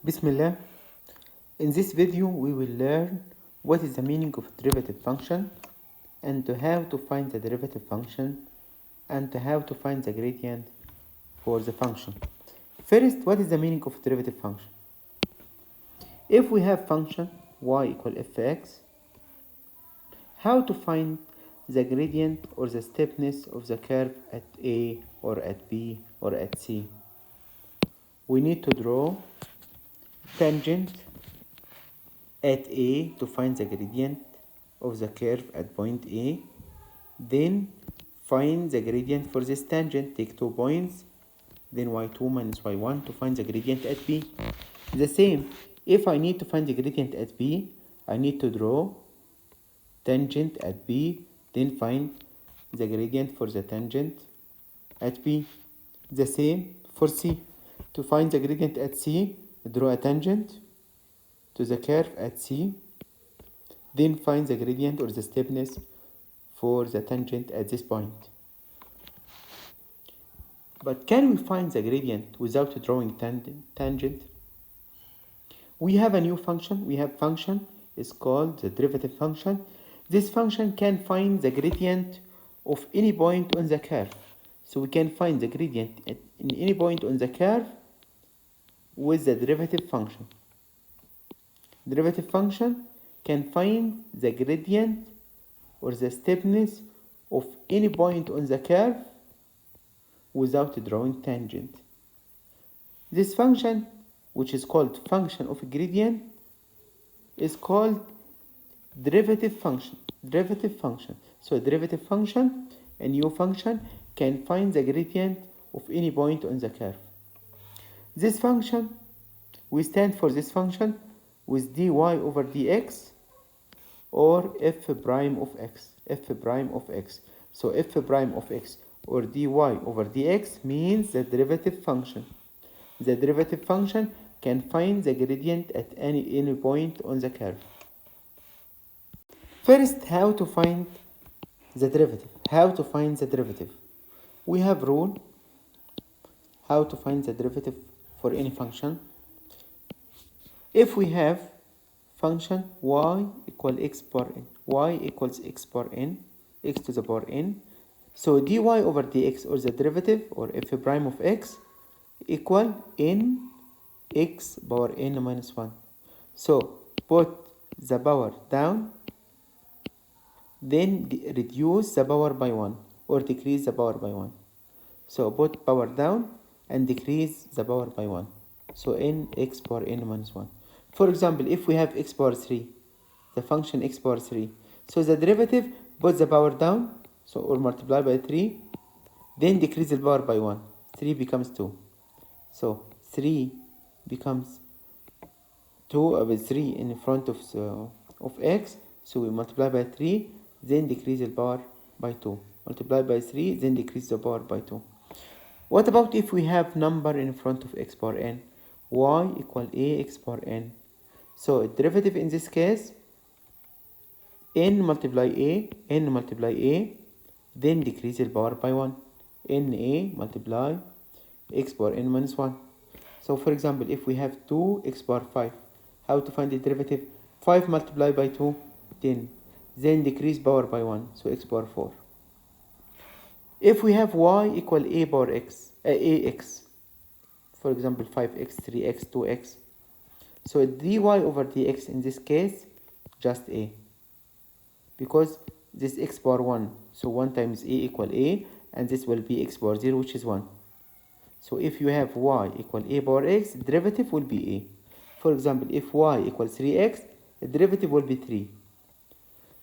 Bismillah. In this video we will learn what is the meaning of derivative function and how to find the derivative function and how to find the gradient for the function. First, what is the meaning of derivative function? If we have function y equal fx, how to find the gradient or the steepness of the curve at A or at B or at C? We need to draw tangent at A to find the gradient of the curve at point A. Then find the gradient for this tangent. Take 2 points, then y2 minus y1 to find the gradient at B. The same, if I need to find the gradient at B, I need to draw tangent at B, then find the gradient for the tangent at B. The same for C. To find the gradient at C, draw a tangent to the curve at C, then find the gradient or the steepness for the tangent at this point. But can we find the gradient without drawing tangent? We have a new function. We have function is called the derivative function. This function can find the gradient of any point on the curve. So we can find the gradient at in any point on the curve with the derivative function. Derivative function can find the gradient or the steepness of any point on the curve without drawing tangent. This function, which is called function of gradient, is called derivative function. Derivative function. So derivative function, a new function, can find the gradient of any point on the curve. This function, we stand for this function with dy over dx or f prime of x. F prime of x. So f prime of x or dy over dx means the derivative function. The derivative function can find the gradient at any point on the curve. First, how to find the derivative. How to find the derivative. We have rule how to find the derivative for any function. If we have function y equal x power n, y equals x power n, x to the power n, so dy over dx or the derivative or f prime of x equal n x power n minus 1. So put the power down, then reduce the power by 1 or decrease the power by 1. So put power down and decrease the power by 1. So n x power n minus 1. For example, if we have x power 3, the function x power 3, so the derivative, put the power down, so or multiply by 3, then decrease the power by 1. 3 becomes 2. So 3 becomes 2 with 3 in front of x, so we multiply by 3, then decrease the power by 2. Multiply by 3, then decrease the power by 2. What about if we have number in front of x power n? Y equal ax power n. So derivative in this case, n multiply a, then decrease the power by 1. Na multiply x power n minus 1. So for example, if we have 2x power 5, how to find the derivative? 5 multiplied by 2, 10. Then decrease power by 1, so x power 4. If we have y equal a power x, ax, for example 5x, 3x, 2x, so dy over dx in this case, just a. Because this x power 1, so 1 times a equal a, and this will be x power 0, which is 1. So if you have y equal a power x, derivative will be a. For example, if y equals 3x, the derivative will be 3.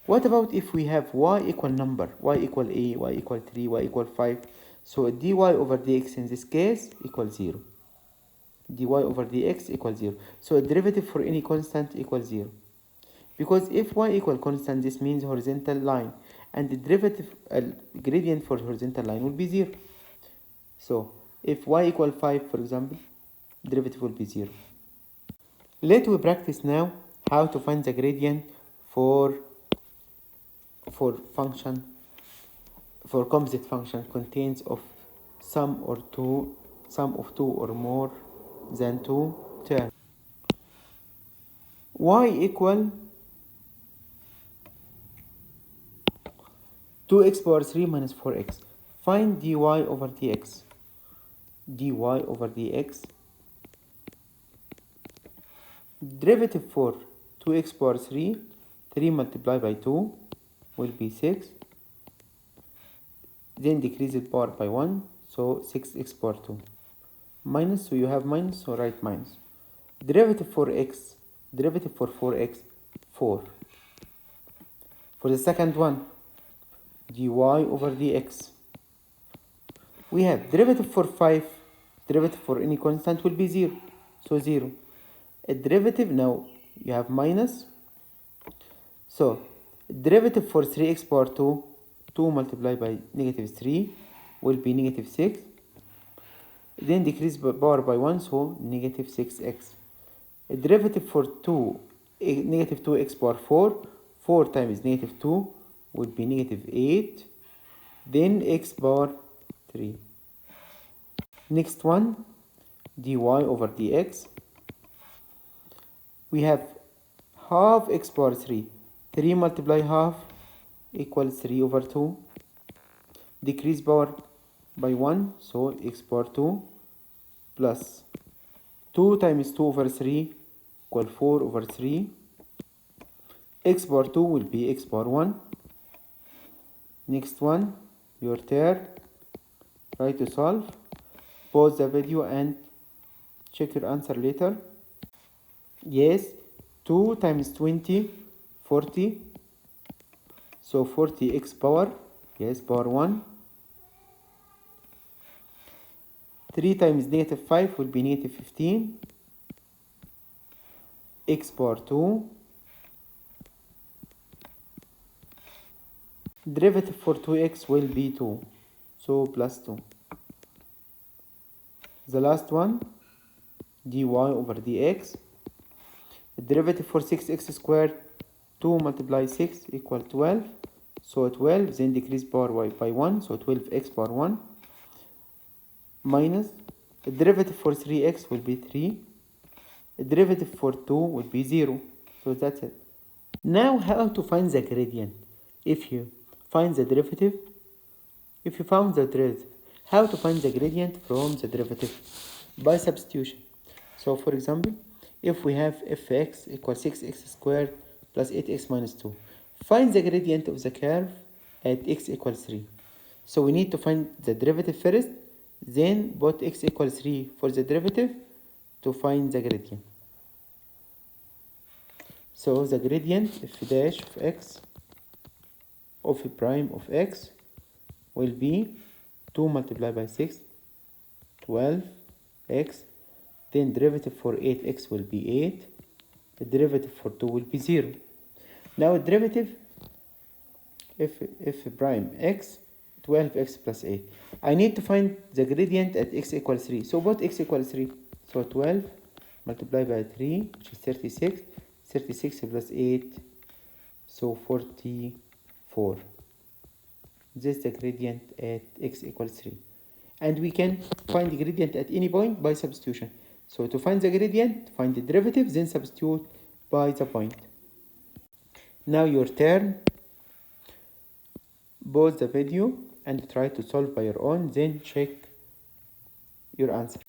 What about if we have y equal number, y equal a, y equal 3, y equal 5? So dy over dx in this case equals 0. Dy over dx equals 0. So derivative for any constant equals 0. Because if y equal constant, this means horizontal line, and the derivative gradient for horizontal line will be 0. So if y equal 5, for example, derivative will be 0. Let we practice now how to find the gradient for function, for composite function contains of sum of two or more than 2 terms. y equal 2x power 3 minus 4x. Find dy over dx. dy over dx. Derivative for 2x power 3, 3 multiplied by 2 will be 6. Then decrease the power by 1, so 6x power 2. Minus, so you have minus, so write minus. Derivative for x, derivative for 4x, 4. For the second one, dy over dx. We have derivative for 5, derivative for any constant will be 0, so 0. A derivative, now you have minus, so derivative for 3x power 2, 2 multiplied by negative 3 will be negative 6. Then decrease power by 1, so negative 6x. A derivative for 2, negative 2x power 4, 4 times negative 2 will be negative 8. Then x power 3. Next one, dy over dx. We have half x power 3. 3 multiply half equals 3 over 2. Decrease power by 1, so x power 2 plus 2 times 2 over 3 equal 4 over 3. X power 2 will be x power 1. Next one, your turn. Try to solve. Pause the video and check your answer later. Yes, 2 times 20, 40. So 40x power, yes, power 1. 3 times negative 5 will be negative 15. X power 2. Derivative for 2x will be 2. So plus 2. The last one, dy over dx. The derivative for 6x squared, 2 multiply 6 equal 12. So 12, then decrease power by 1, so 12x power 1. Minus, the derivative for 3x will be 3. The derivative for 2 will be 0. So that's it. Now how to find the gradient? If you find the derivative, if you found the derivative, how to find the gradient from the derivative? By substitution. So for example, if we have fx equals 6x squared plus 8x minus 2, find the gradient of the curve at x equals 3. So we need to find the derivative first, then put x equals 3 for the derivative to find the gradient. So the gradient f dash of x of prime of x will be 2 multiplied by 6, 12x. Then derivative for 8x will be 8. The derivative for 2 will be 0. Now derivative f prime x, 12x plus 8. I need to find the gradient at x equals 3. So what x equals 3? So 12 multiplied by 3, which is 36. 36 plus 8, so 44. This is the gradient at x equals 3. And we can find the gradient at any point by substitution. So to find the gradient, find the derivative, then substitute by the point. Now your turn. Pause the video and try to solve by your own, then check your answer.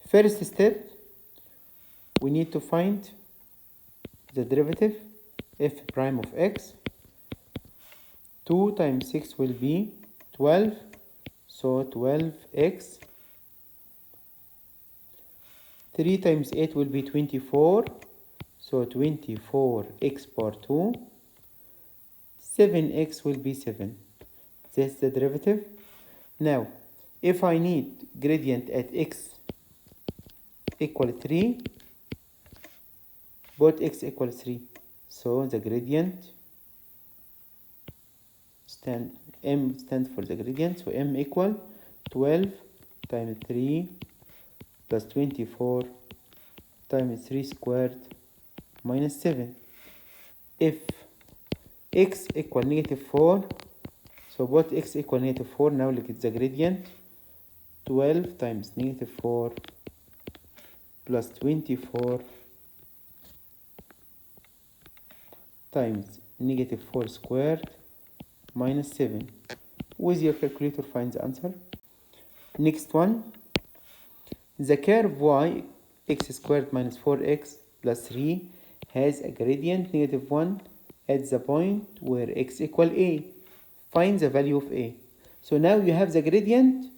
First step, we need to find the derivative f prime of x. 2 times 6 will be 12, so 12x. 3 times 8 will be 24, so 24x power 2. 7x will be 7. That's the derivative. Now, if I need gradient at x equal 3, both x equal 3. So the gradient m stands for the gradient. So m equal 12 times 3 plus 24 times 3 squared minus 7. If x equal negative 4, so both x equal negative 4, now look at the gradient. 12 times negative 4 plus 24 times negative 4 squared minus 7. With your calculator, find the answer. Next one, the curve y x squared minus 4x plus 3 has a gradient negative 1 at the point where x equal a. Find the value of a. So now you have the gradient.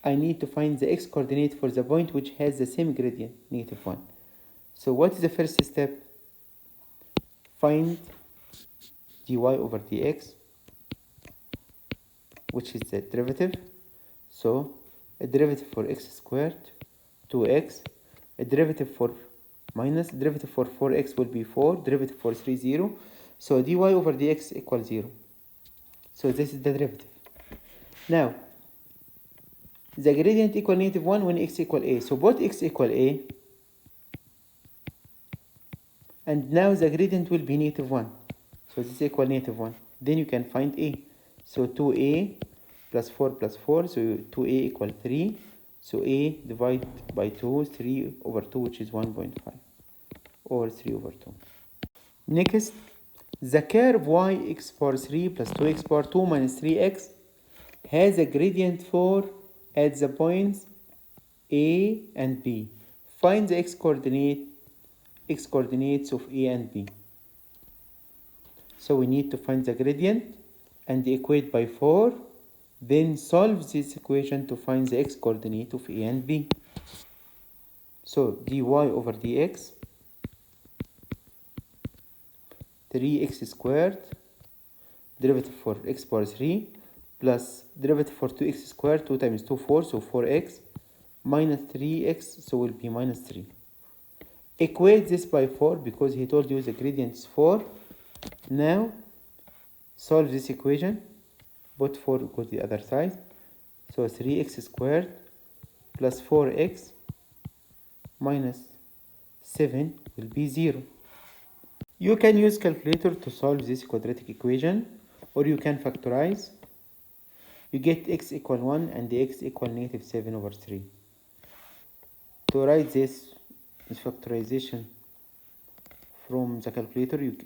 I need to find the x coordinate for the point which has the same gradient, negative 1. So what is the first step? Find dy over dx, which is the derivative. So a derivative for x squared, 2x. A derivative for 4x will be 4. Derivative for 3, 0. So dy over dx equals 0. So this is the derivative. Now, the gradient equal negative 1 when x equal a. So both x equal a. And now the gradient will be negative 1. So this equal negative 1. Then you can find a. So 2a plus 4 plus 4. So 2a equal 3. So a divided by 2, 3 over 2, which is 1.5. Or 3 over 2. Next, the curve yx power 3 plus 2x power 2 minus 3x has a gradient 4 at the points a and b. Find the x coordinates of a and b. So we need to find the gradient and equate by 4. Then solve this equation to find the x coordinate of a and b. So dy over dx, 3x squared, derivative for x power 3, plus derivative for 2x squared, 2 times 2, 4, so 4x, minus 3x, so will be minus 3. Equate this by 4 because he told you the gradient is 4. Now solve this equation. Put 4 go to the other side. So 3x squared plus 4x minus 7 will be 0. You can use calculator to solve this quadratic equation, or you can factorize. You get x equal 1 and the x equal negative 7 over 3. To write this factorization from the calculator, you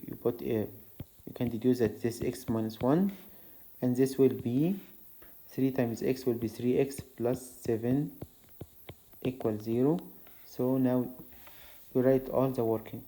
can deduce that this x minus 1, and this will be 3 times x will be 3x plus 7 equals 0. So now you write all the working.